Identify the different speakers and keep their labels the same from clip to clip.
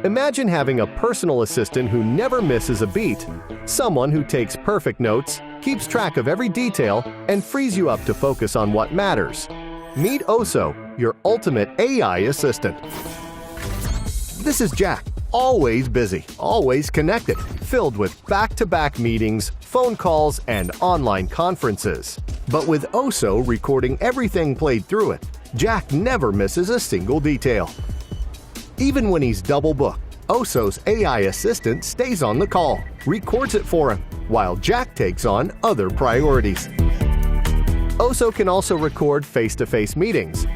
Speaker 1: Imagine having a personal assistant who never misses a beat, someone who takes perfect notes, keeps track of every detail, and frees you up to focus on what matters. Meet OSO, your ultimate AI assistant. This is Jack, always busy, always connected, filled with back-to-back meetings, phone calls, and online conferences. But with OSO recording everything played through it, Jack never misses a single detail. Even when he's double booked, OSO's AI assistant stays on the call, records it for him, while Jack takes on other priorities. OSO can also record face-to-face meetings.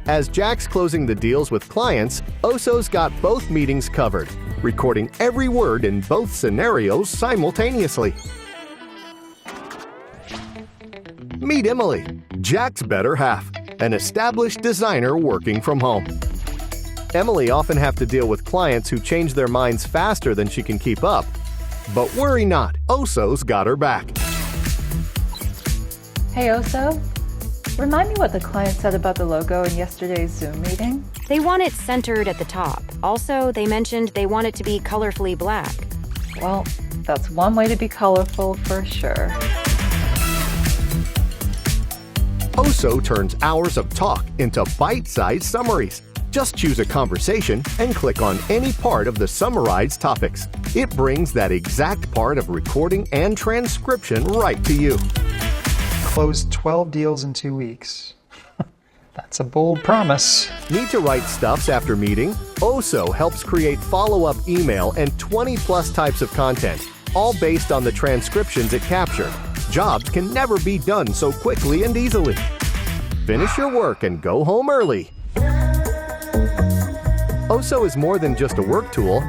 Speaker 1: As Jack's closing the deals with clients, OSO's got both meetings covered, recording every word in both scenarios simultaneously. Meet Emily, Jack's better half, an established designer working from home. Emily often has to deal with clients who change their minds faster than she can keep up. But worry not, OSO's got her back.
Speaker 2: Hey OSO, remind me what the client said about the logo in yesterday's Zoom meeting?
Speaker 3: They want it centered at the top. Also, they mentioned they want it to be colorfully black.
Speaker 2: Well, that's one way to be colorful for sure.
Speaker 1: OSO turns hours of talk into bite-sized summaries. Just choose a conversation and click on any part of the summarized topics. It brings that exact part of recording and transcription right to you.
Speaker 4: Closed 12 deals in 2 weeks. That's a bold promise.
Speaker 1: Need to write stuffs after meeting? OSO helps create follow-up email and 20-plus types of content, all based on the transcriptions it captured. Jobs can never be done so quickly and easily. Finish your work and go home early. OSO is more than just a work tool.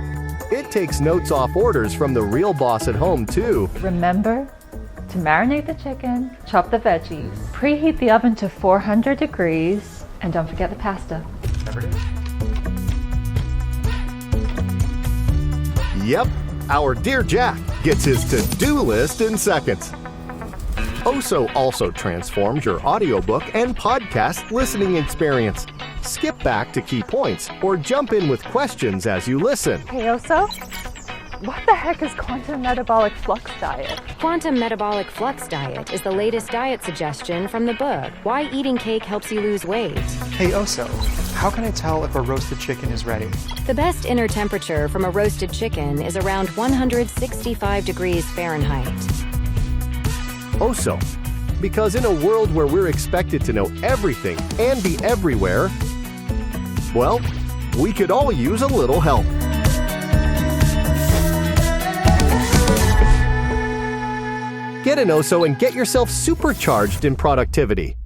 Speaker 1: It takes notes off orders from the real boss at home, too.
Speaker 2: Remember to marinate the chicken, chop the veggies, preheat the oven to 400 degrees, and don't forget the pasta.
Speaker 1: Yep, our dear Jack gets his to-do list in seconds. OSO also transforms your audiobook and podcast listening experience. Skip back to key points or jump in with questions as you listen.
Speaker 2: Hey OSO, what the heck is quantum metabolic flux diet?
Speaker 3: Quantum metabolic flux diet is the latest diet suggestion from the book, Why Eating Cake Helps You Lose Weight.
Speaker 4: Hey OSO, how can I tell if a roasted chicken is ready?
Speaker 3: The best inner temperature from a roasted chicken is around 165 degrees Fahrenheit.
Speaker 1: OSO, because in a world where we're expected to know everything and be everywhere, well, we could all use a little help. Get an OSO and get yourself supercharged in productivity.